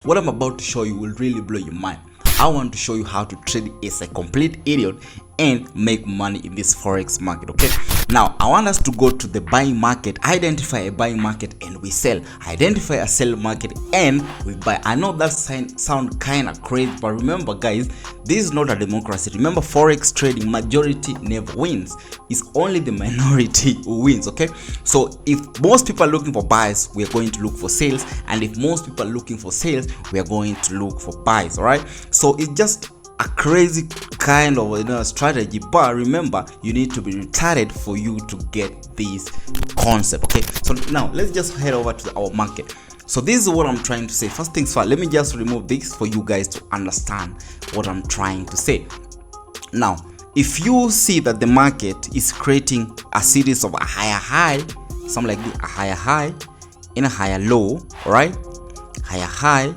What I'm about to show you will really blow your mind. I want to show you how to trade as a complete idiot and make money in this forex market. Okay, now I want us to go to the buying market, identify a buying market and we sell, identify a sell market and we buy. I know that sound kind of crazy, but remember guys, this is not a democracy. Remember, forex trading, majority never wins. It's only the minority who wins. Okay, so if most people are looking for buys, we are going to look for sales, and if most people are looking for sales, we are going to look for buys. All right, so it's just a crazy kind of strategy, but remember, you need to be retarded for you to get this concept. Okay, so now let's just head over to our market. So this is what I'm trying to say. First things first, let me just remove this for you guys to understand what I'm trying to say. Now if you see that the market is creating a series of a higher high, something like this, a higher high in a higher low, right? Higher high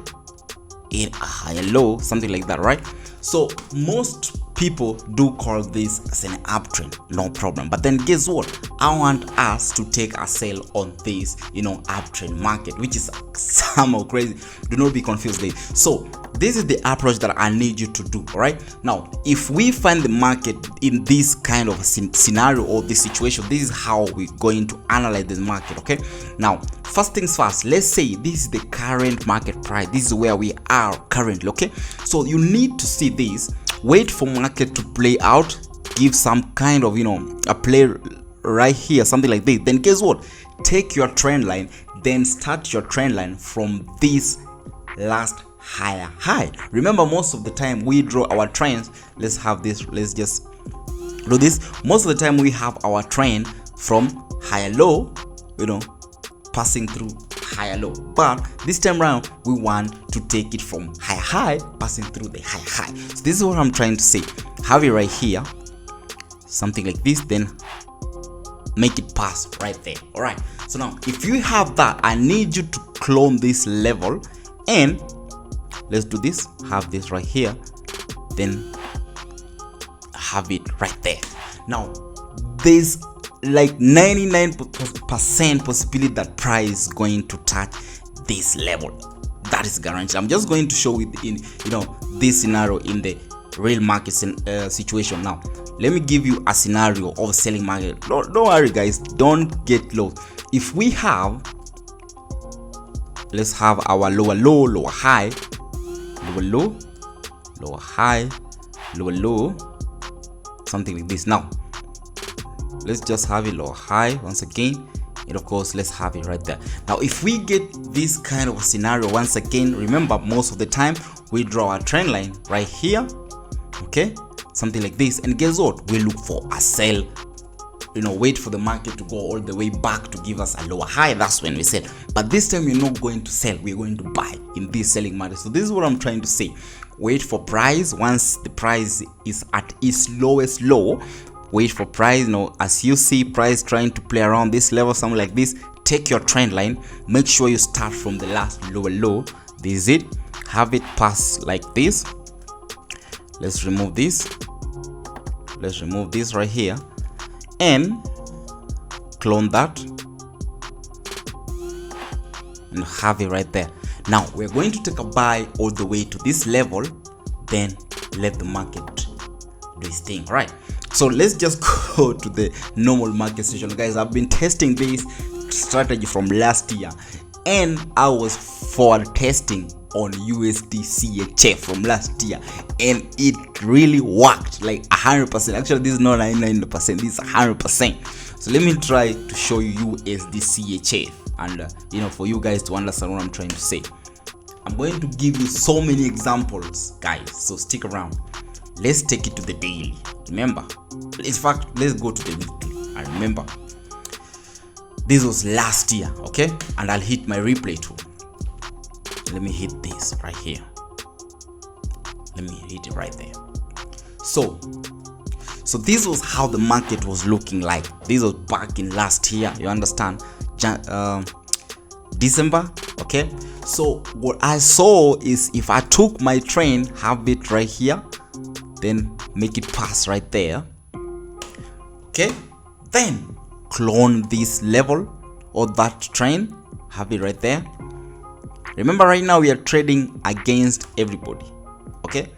in a higher low, something like that, right? So most people do call this as an uptrend, no problem. But then guess what? I want us to take a sell on this, uptrend market, which is somehow crazy. Do not be confused there. So this is the approach that I need you to do. All right, now if we find the market in this kind of scenario or this situation, this is how we're going to analyze this market. Okay, now first things first, let's say this is the current market price. This is where we are currently. Okay, so you need to see this, wait for market to play out, give some kind of a play right here, something like this. Then guess what? Take your trend line, then start your trend line from this last higher high. Remember, most of the time we draw our trends. Let's have this, let's just do this. Most of the time we have our trend from higher low, passing through higher low, but this time around we want to take it from high high passing through the high high. So this is what I'm trying to say. Have it right here, something like this, then make it pass right there. All right, so now if you have that, I need you to clone this level, and let's do this. Have this right here, then have it right there. Now there's like 99% possibility that price is going to touch this level. That is guaranteed. I'm just going to show it in this scenario in the real market situation. Now let me give you a scenario of selling market. Don't worry guys, don't get low. If we have, let's have our lower low, lower high, lower low, lower high, lower low, something like this. Now let's just have it lower high once again, and of course let's have it right there. Now if we get this kind of scenario once again, remember most of the time we draw our trend line right here, okay, something like this, and guess what? We look for a sell, wait for the market to go all the way back to give us a lower high. That's when we sell. But this time we're not going to sell, we're going to buy in this selling market. So this is what I'm trying to say. Wait for price. Once the price is at its lowest low, wait for price. As you see price trying to play around this level, something like this, take your trend line, make sure you start from the last lower low. This is it. Have it pass like this. Let's remove this. Let's remove this right here and clone that and have it right there. Now we're going to take a buy all the way to this level, then let the market do its thing. Right, so let's just go to the normal market session. Guys, I've been testing this strategy from last year, and I was forward testing on USD CHF from last year, and it really worked like 100%. Actually, this is not 99%, this is 100%. So let me try to show you USD CHF, and for you guys to understand what I'm trying to say. I'm going to give you so many examples, guys, so stick around. Let's take it to the daily. Remember, in fact, let's go to the weekly. I remember this was last year, okay, and I'll hit my replay tool. Let me hit this right here. Let me hit it right there. So this was how the market was looking like. This was back in last year, you understand, December. Okay, so what I saw is, if I took my trend, have it right here, then make it pass right there, okay, then clone this level or that trend, have it right there, Remember, right now we are trading against everybody. Okay,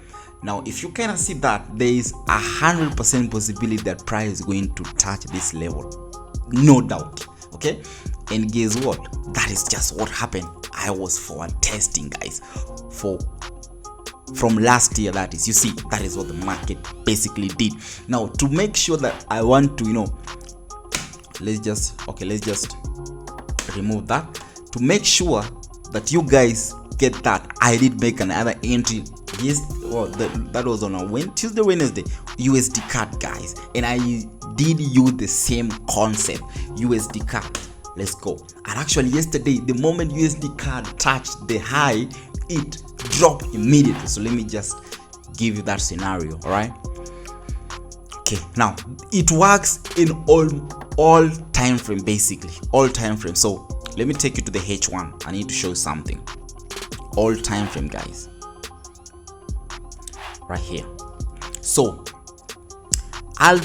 now if you kind of see that there is 100% possibility that price is going to touch this level, no doubt. Okay, and guess what, that is just what happened. I was forward testing, guys, from last year. That is, you see, that is what the market basically did. Now, to make sure that I want to, let's just remove that. To make sure that you guys get that, I did make another entry. Yes, that was on a Tuesday, Wednesday, USD card, guys, and I did use the same concept, USD card. Let's go. And actually yesterday, the moment USD card touched the high, it dropped immediately. So let me just give you that scenario. All right, okay, now it works in all time frame, basically all time frame. So let me take you to the H1. I need to show you something. All time frame, guys, right here. So I'll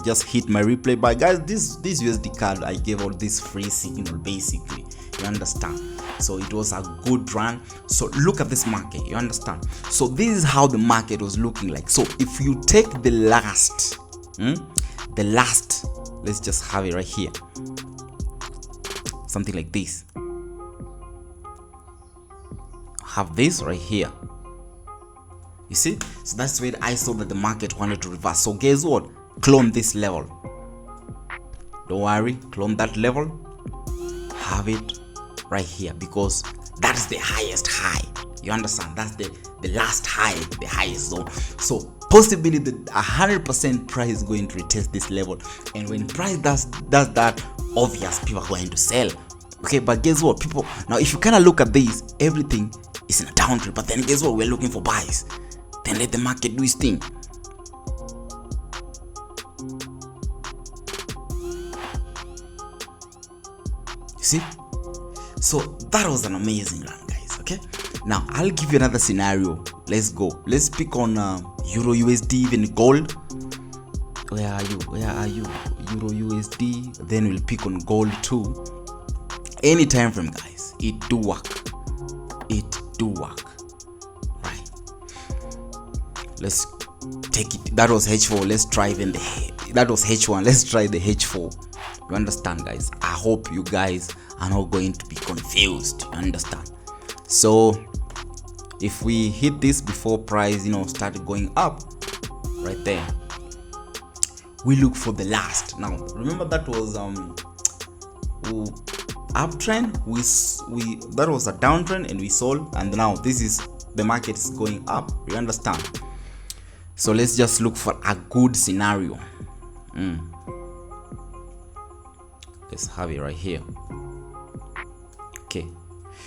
just hit my replay. But guys, this USD card, I gave out this free signal, basically, you understand. So it was a good run. So look at this market, you understand. So this is how the market was looking like. So if you take the last, let's just have it right here, something like this. Have this right here, you see. So that's where I saw that the market wanted to reverse. So guess what, clone this level, don't worry, clone that level, have it right here, because that's the highest high, you understand. That's the last high, the highest zone. So possibly the 100% price is going to retest this level, and when price does that, obvious people are going to sell. Okay, but guess what, people, now if you kind of look at this, everything is in a downtrend, but then guess what, we're looking for buys. Then let the market do its thing. You see? So that was an amazing run, guys. Okay, now I'll give you another scenario. Let's go. Let's pick on Euro USD, even gold. Where are you? Euro USD. Then we'll pick on gold too. Any time frame, guys, it do work. Right, let's take it. That was H4. Let's try even that was H1. Let's try the H4. You understand, guys? I hope you guys are not going to be confused, you understand. So if we hit this before price started going up, right there, we look for the last. Now remember, that was uptrend, we that was a downtrend and we sold, and now this is the market is going up, you understand. So let's just look for a good scenario. Let's have it right here. Okay,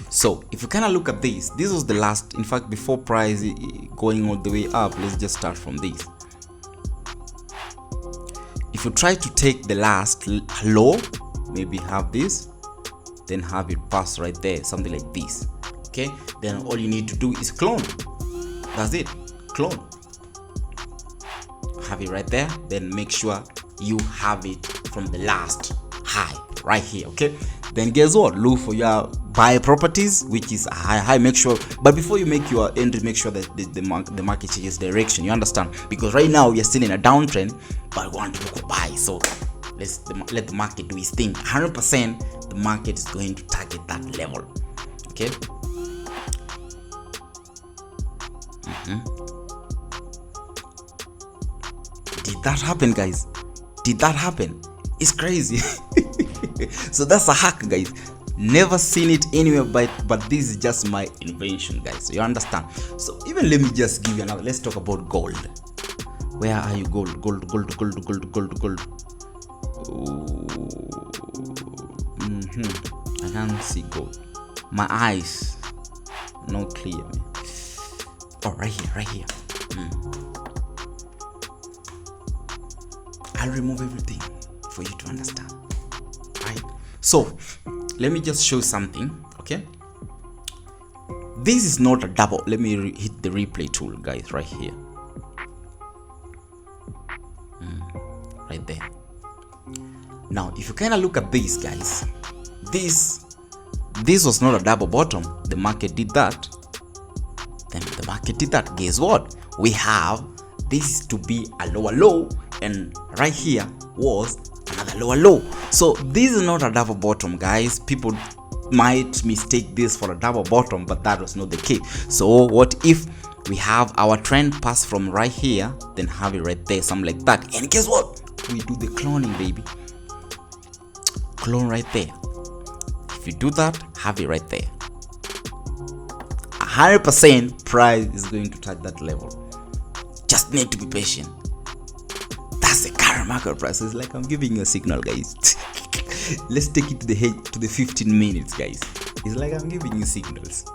so if you kind of look at this was the last, in fact, before price going all the way up. Let's just start from this. If you try to take the last low, maybe have this, then have it pass right there, something like this. Okay, then all you need to do is clone. That's it, clone, have it right there, then make sure you have it from the last high right here. Okay, then guess what, look for your buy properties, which is a high. Make sure, but before you make your entry, make sure that the market changes direction, you understand, because right now we are still in a downtrend, but we want to look for buy. So let the market do its thing. 100% the market is going to target that level. Okay, did that happen, guys? Did that happen? It's crazy. So that's a hack, guys. Never seen it anywhere, but this is just my invention, guys. So you understand. So even let me just give you another. Let's talk about gold. Where are you? Gold. I can't see gold. My eyes not clear. Oh, right here. I'll remove everything for you to understand. Right? So let me just show something. Okay, this is not a double. Let me hit the replay tool, guys, right here. Right there. Now if you kind of look at this, guys, this this was not a double bottom. The market did that. Then the market did that. Guess what? We have this to be a lower low, and right here was another lower low. So this is not a double bottom, guys. People might mistake this for a double bottom, but that was not the case. So what if we have our trend pass from right here, then have it right there, something like that, and guess what? We do the cloning, baby. Clone right there. If you do that, have it right there. 100% price is going to touch that level. Just need to be patient. That's the current market price. It's like I'm giving you a signal, guys. Let's take it to the 15 minutes, guys. It's like I'm giving you signals.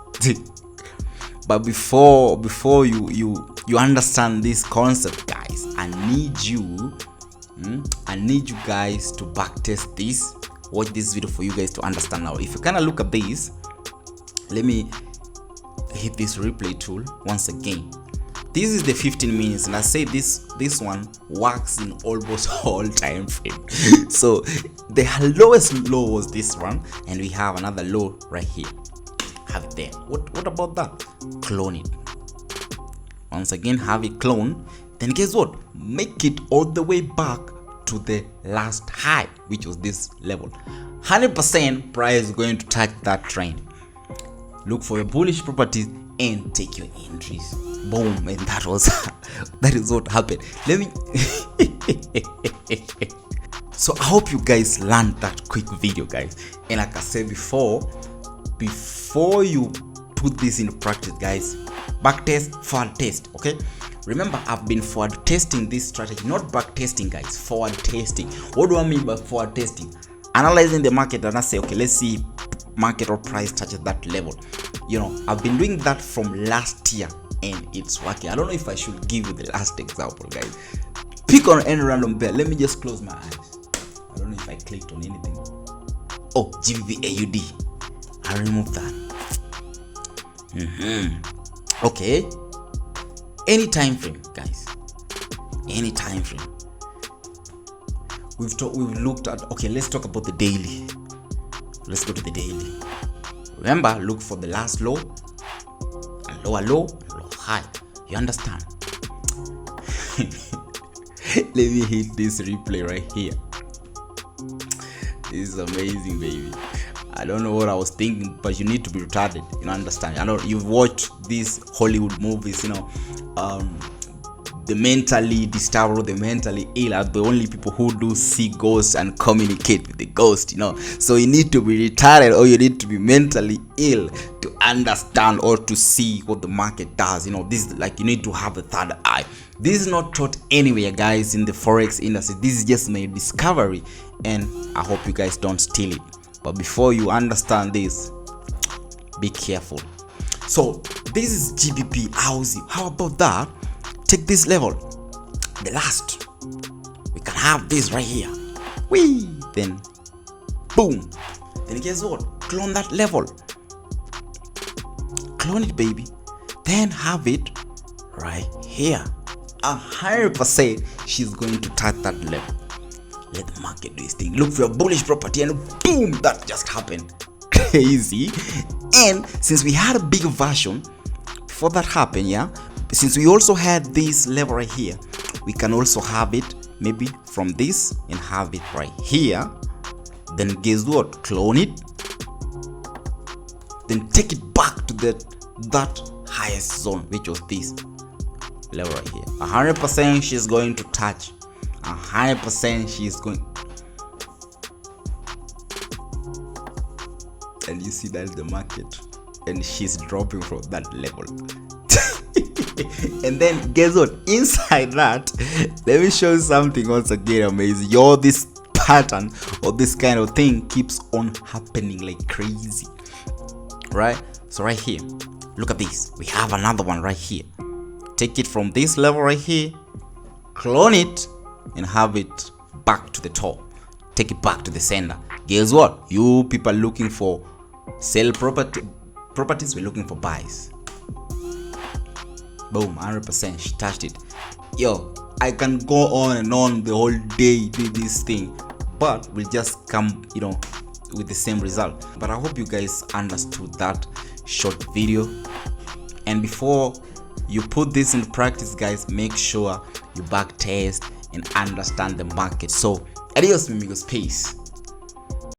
But before you understand this concept, guys, I need you guys to backtest this. Watch this video for you guys to understand. Now, if you kind of look at this, let me hit this replay tool once again. This is the 15 minutes, and I say this one works in almost all time frame. So the lowest low was this one, and we have another low right here. Have it there. What about that? Clone it. Once again, have it clone. Then guess what? Make it all the way back to the last high, which was this level. 100% price is going to touch that trend. Look for your bullish properties and take your entries. Boom, and that is what happened. Let me so I hope you guys learned that quick video, guys. And like I said before you put this into practice, guys, backtest, forward test. Okay, remember, I've been forward testing this strategy, not back testing, guys. Forward testing. What do I mean by forward testing? Analyzing the market, and I say, okay, let's see if market or price touches that level. You know, I've been doing that from last year and it's working. I don't know if I should give you the last example, guys. Pick on any random pair. Let me just close my eyes. I don't know if I clicked on anything. Oh, GBP AUD. I removed that. Okay. Any time frame, guys. Any time frame. We've looked at. Okay, let's talk about the daily. Let's go to the daily. Remember, look for the last low, and lower low, and low high. You understand? Let me hit this replay right here. This is amazing, baby. I don't know what I was thinking, but you need to be retarded. You understand? I know you've watched these Hollywood movies, you know, the mentally disturbed or the mentally ill are the only people who do see ghosts and communicate with the ghost, you know. So you need to be retarded, or you need to be mentally ill to understand or to see what the market does. You know, this is like, you need to have a third eye. This is not taught anywhere, guys, in the forex industry. This is just my discovery, and I hope you guys don't steal it. But before you understand this, be careful. So this is GBP AUD. How about that? Take this level, the last. We can have this right here. Whee! Then boom. Then guess what? Clone that level. Clone it, baby. Then have it right here. 100% she's going to touch that level. Let the market do its thing. Look for your bullish property, and boom, that just happened. Crazy. And since we had a big version before that happened, yeah, since we also had this level right here, we can also have it maybe from this and have it right here. Then guess what? Clone it. Then take it back to that highest zone, which was this level right here. 100% she's going to touch. 100% she's going. And you see that's the market, and she's dropping from that level. And then guess what? Inside that, let me show you something once again amazing. This pattern or this kind of thing keeps on happening like crazy, right? So right here, look at this. We have another one right here. Take it from this level right here, clone it, and have it back to the top. Take it back to the center. Guess what? You people are looking for sell properties. We're looking for buys. Boom, 100%. She touched it. Yo, I can go on and on the whole day doing this thing, but we'll just come, with the same result. But I hope you guys understood that short video. And before you put this in practice, guys, make sure you back test and understand the market. So adios, amigos, peace.